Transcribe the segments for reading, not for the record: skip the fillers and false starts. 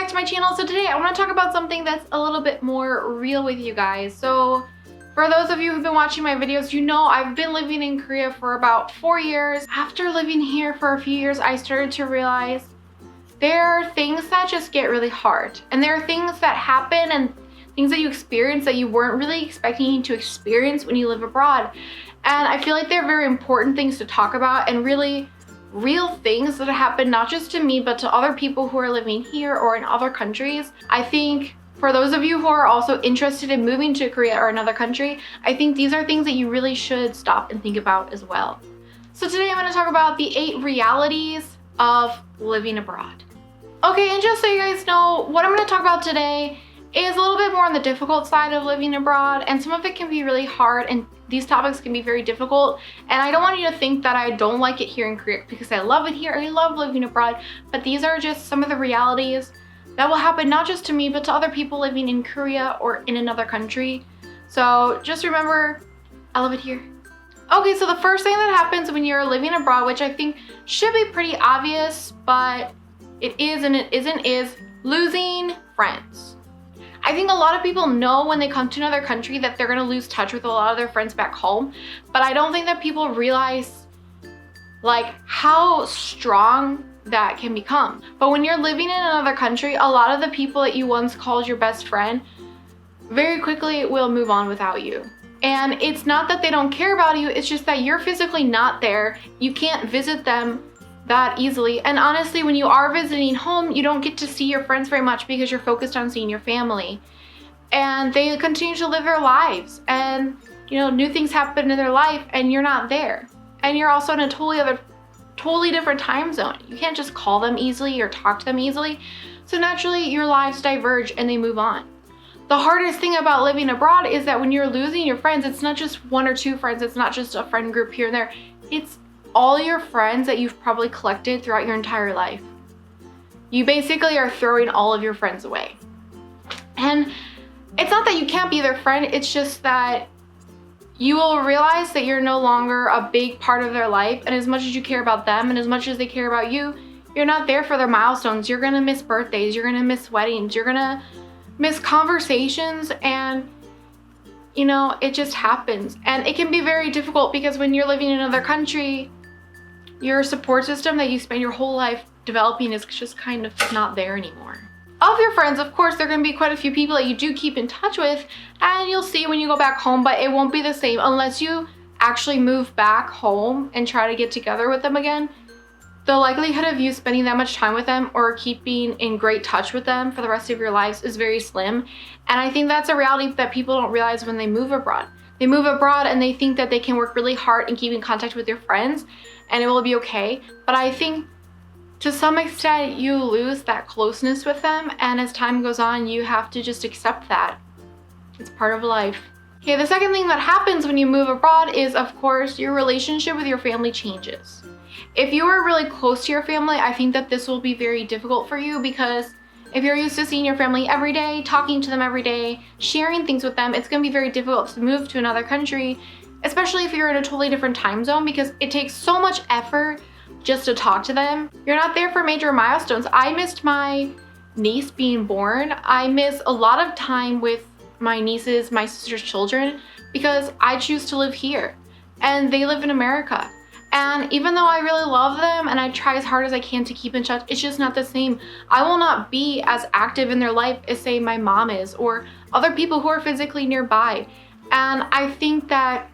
back to my channel. So today I want to talk about something that's a little bit more real with you guys. So for those of you who've been watching my videos, you know I've been living in Korea for about 4 years. After living here for a few years, I started to realize there are things that just get really hard. And there are things that happen and things that you experience that you weren't really expecting to experience when you live abroad. And I feel like they're very important things to talk about and really real things that happen not just to me but to other people who are living here or in other countries. I think for those of you who are also interested in moving to Korea or another country, I think these are things that you really should stop and think about as well. So today I'm going to talk about the 8 realities of living abroad. Okay, and just so you guys know, what I'm going to talk about today is a little bit more on the difficult side of living abroad, and some of it can be really hard and these topics can be very difficult, and I don't want you to think that I don't like it here in Korea because I love it here. I love living abroad, but these are just some of the realities that will happen not just to me but to other people living in Korea or in another country. So just remember, I love it here. Okay, so the first thing that happens when you're living abroad, which I think should be pretty obvious, but it is and it isn't, is losing friends. I think a lot of people know when they come to another country that they're gonna lose touch with a lot of their friends back home, but I don't think that people realize like how strong that can become. But when you're living in another country, a lot of the people that you once called your best friend very quickly will move on without you. And it's not that they don't care about you, it's just that you're physically not there. You can't visit them that easily. And honestly, when you are visiting home, you don't get to see your friends very much because you're focused on seeing your family. And they continue to live their lives, and you know, new things happen in their life and you're not there. And you're also in a totally different time zone. You can't just call them easily or talk to them easily. So naturally your lives diverge and they move on. The hardest thing about living abroad is that when you're losing your friends, it's not just 1 or 2 friends, it's not just a friend group here and there. It's all your friends that you've probably collected throughout your entire life. You basically are throwing all of your friends away. And it's not that you can't be their friend, it's just that you will realize that you're no longer a big part of their life, and as much as you care about them and as much as they care about you, you're not there for their milestones. You're gonna miss birthdays, you're gonna miss weddings, you're gonna miss conversations, and you know, it just happens. And it can be very difficult because when you're living in another country, your support system that you spend your whole life developing is just kind of not there anymore. Of your friends, of course, there are going to be quite a few people that you do keep in touch with, and you'll see when you go back home, but it won't be the same unless you actually move back home and try to get together with them again. The likelihood of you spending that much time with them or keeping in great touch with them for the rest of your lives is very slim. And I think that's a reality that people don't realize when they move abroad. They move abroad and they think that they can work really hard and keep in contact with their friends and it will be okay. But I think to some extent you lose that closeness with them, and as time goes on, you have to just accept that. It's part of life. Okay, the second thing that happens when you move abroad is, of course, your relationship with your family changes. If you are really close to your family, I think that this will be very difficult for you because if you're used to seeing your family every day, talking to them every day, sharing things with them, it's going to be very difficult to move to another country, especially if you're in a totally different time zone, because it takes so much effort just to talk to them. You're not there for major milestones. I missed my niece being born. I miss a lot of time with my nieces, my sister's children, because I choose to live here and they live in America. And even though I really love them and I try as hard as I can to keep in touch, it's just not the same. I will not be as active in their life as, say, my mom is or other people who are physically nearby. And I think that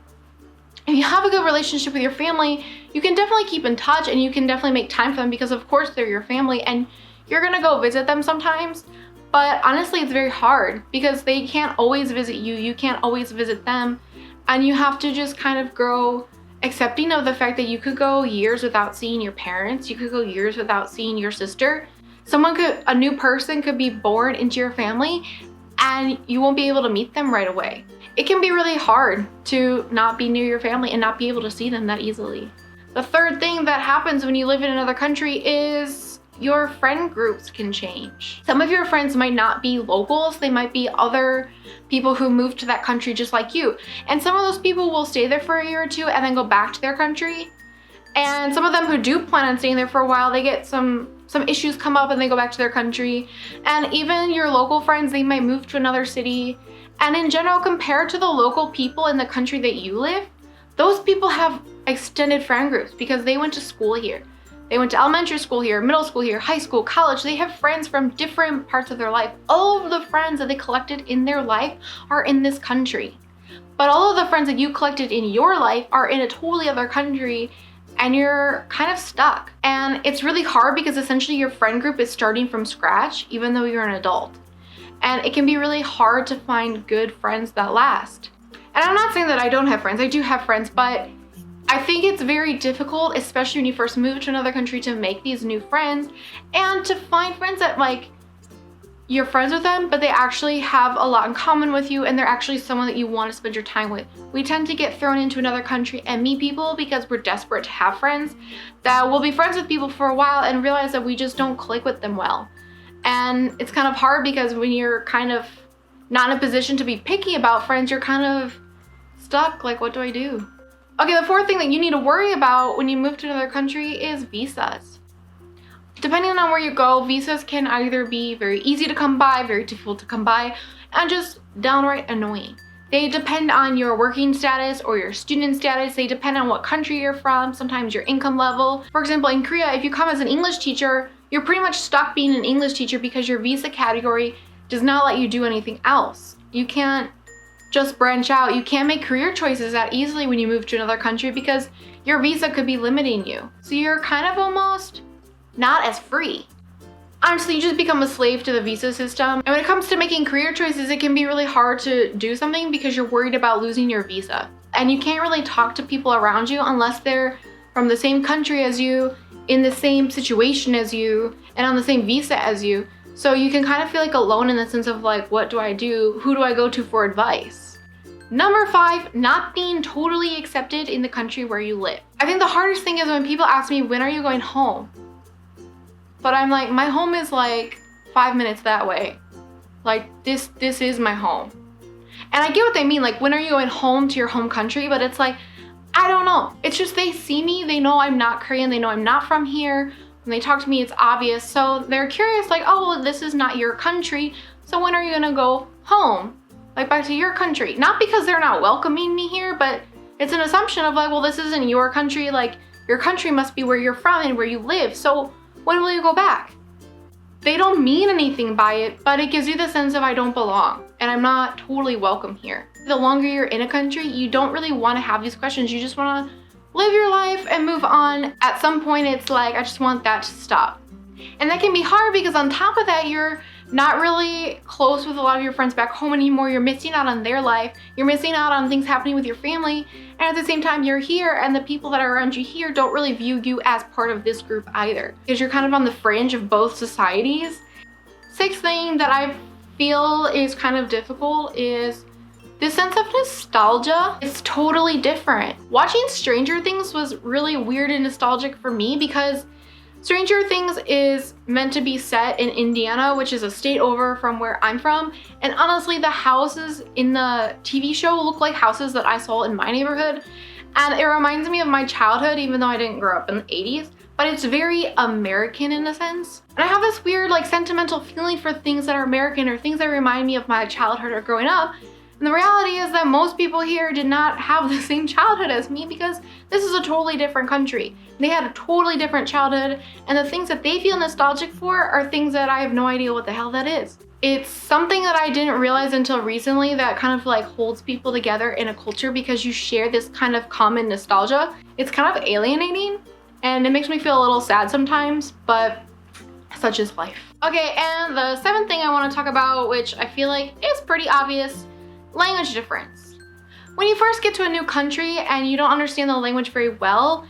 if you have a good relationship with your family, you can definitely keep in touch and you can definitely make time for them because of course they're your family and you're gonna go visit them sometimes. But honestly, it's very hard because they can't always visit you, you can't always visit them, and you have to just kind of grow accepting of the fact that you could go years without seeing your parents, you could go years without seeing your sister. A new person could be born into your family and you won't be able to meet them right away. It can be really hard to not be near your family and not be able to see them that easily. The third thing that happens when you live in another country is your friend groups can change. Some of your friends might not be locals, they might be other people who moved to that country just like you. And some of those people will stay there for a year or two and then go back to their country. And some of them who do plan on staying there for a while, they get some some issues come up and they go back to their country. And even your local friends, they might move to another city. And in general, compared to the local people in the country that you live, those people have extended friend groups because they went to school here. They went to elementary school here, middle school here, high school, college. They have friends from different parts of their life. All of the friends that they collected in their life are in this country. But all of the friends that you collected in your life are in a totally other country, and you're kind of stuck. And it's really hard because essentially your friend group is starting from scratch, even though you're an adult. And it can be really hard to find good friends that last. And I'm not saying that I don't have friends. I do have friends, but I think it's very difficult, especially when you first move to another country, to make these new friends and to find friends that like you're friends with them, but they actually have a lot in common with you and they're actually someone that you want to spend your time with. We tend to get thrown into another country and meet people because we're desperate to have friends that will be friends with people for a while and realize that we just don't click with them well. And it's kind of hard because when you're kind of not in a position to be picky about friends, you're kind of stuck, like, what do I do? Okay, the fourth thing that you need to worry about when you move to another country is visas. Depending on where you go, visas can either be very easy to come by, very difficult to come by, and just downright annoying. They depend on your working status or your student status. They depend on what country you're from, sometimes your income level. For example, in Korea, if you come as an English teacher, you're pretty much stuck being an English teacher because your visa category does not let you do anything else. You can't just branch out. You can't make career choices that easily when you move to another country because your visa could be limiting you. So you're kind of almost not as free. Honestly, you just become a slave to the visa system. And when it comes to making career choices, it can be really hard to do something because you're worried about losing your visa. And you can't really talk to people around you unless they're from the same country as you, in the same situation as you, and on the same visa as you. So you can kind of feel like alone in the sense of like, what do I do? Who do I go to for advice? Number 5, not being totally accepted in the country where you live. I think the hardest thing is when people ask me, when are you going home? But I'm like, my home is like 5 minutes that way. Like this is my home. And I get what they mean, like when are you going home to your home country? But it's like, I don't know. It's just they see me, they know I'm not Korean, they know I'm not from here. When they talk to me, it's obvious. So they're curious, like, oh, well, this is not your country. So when are you gonna go home? Like back to your country? Not because they're not welcoming me here, but it's an assumption of like, well, this isn't your country. Like your country must be where you're from and where you live. So when will you go back? They don't mean anything by it, but it gives you the sense of I don't belong and I'm not totally welcome here. The longer you're in a country, you don't really want to have these questions. You just want to live your life and move on. At some point, it's like, I just want that to stop. And that can be hard because on top of that, you're not really close with a lot of your friends back home anymore. You're missing out on their life. You're missing out on things happening with your family. And at the same time, you're here and the people that are around you here don't really view you as part of this group either because you're kind of on the fringe of both societies. Sixth thing that I feel is kind of difficult is this sense of nostalgia. It's totally different. Watching Stranger Things was really weird and nostalgic for me because Stranger Things is meant to be set in Indiana, which is a state over from where I'm from. And honestly, the houses in the TV show look like houses that I saw in my neighborhood. And it reminds me of my childhood, even though I didn't grow up in the 80s. But it's very American in a sense. And I have this weird like sentimental feeling for things that are American or things that remind me of my childhood or growing up. And the reality is that most people here did not have the same childhood as me because this is a totally different country. They had a totally different childhood, and the things that they feel nostalgic for are things that I have no idea what the hell that is. It's something that I didn't realize until recently that kind of like holds people together in a culture because you share this kind of common nostalgia. It's kind of alienating, and it makes me feel a little sad sometimes, but such is life. Okay, and the 7th thing I want to talk about, which I feel like is pretty obvious, language difference. When you first get to a new country and you don't understand the language very well,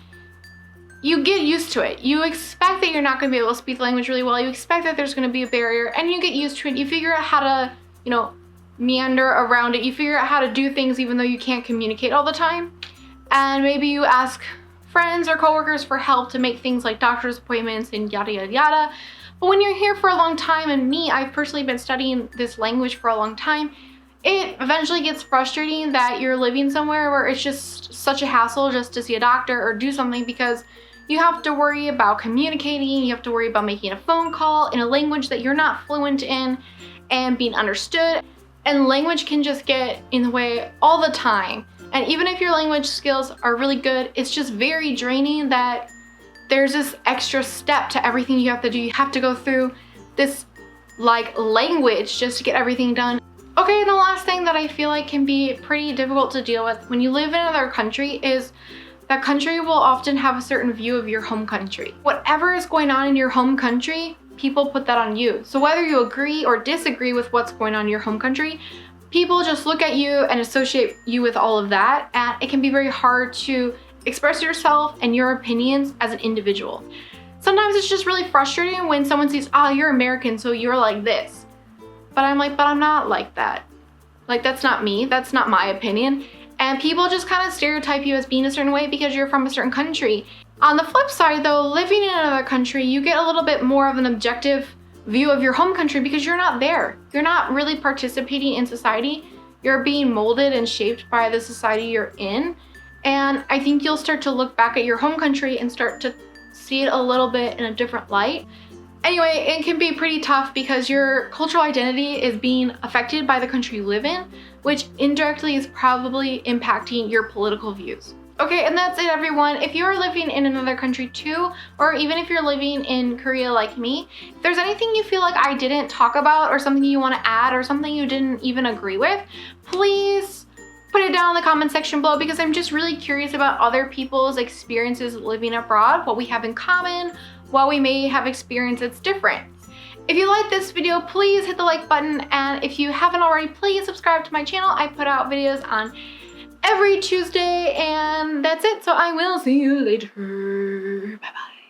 you get used to it. You expect that you're not going to be able to speak the language really well. You expect that there's going to be a barrier and you get used to it. You figure out how to, meander around it. You figure out how to do things even though you can't communicate all the time. And maybe you ask friends or coworkers for help to make things like doctor's appointments and yada, yada, yada. But when you're here for a long time, and me, I've personally been studying this language for a long time, it eventually gets frustrating that you're living somewhere where it's just such a hassle just to see a doctor or do something because, you have to worry about communicating, you have to worry about making a phone call in a language that you're not fluent in and being understood. And language can just get in the way all the time. And even if your language skills are really good, it's just very draining that there's this extra step to everything you have to do. You have to go through this like language just to get everything done. Okay, and the last thing that I feel like can be pretty difficult to deal with when you live in another country is that country will often have a certain view of your home country. Whatever is going on in your home country, people put that on you. So whether you agree or disagree with what's going on in your home country, people just look at you and associate you with all of that, and it can be very hard to express yourself and your opinions as an individual. Sometimes it's just really frustrating when someone says, oh, you're American, so you're like this. But I'm like, but I'm not like that. Like, that's not me, that's not my opinion. And people just kind of stereotype you as being a certain way because you're from a certain country. On the flip side though, living in another country, you get a little bit more of an objective view of your home country because you're not there. You're not really participating in society. You're being molded and shaped by the society you're in. And I think you'll start to look back at your home country and start to see it a little bit in a different light. Anyway, it can be pretty tough because your cultural identity is being affected by the country you live in, which indirectly is probably impacting your political views. Okay, and that's it, everyone. If you're living in another country too, or even if you're living in Korea like me, if there's anything you feel like I didn't talk about or something you want to add or something you didn't even agree with, please put it down in the comment section below because I'm just really curious about other people's experiences living abroad, what we have in common, what we may have experienced that's different. If you like this video, please hit the like button, and if you haven't already, please subscribe to my channel. I put out videos on every Tuesday, and that's it. So I will see you later. Bye bye.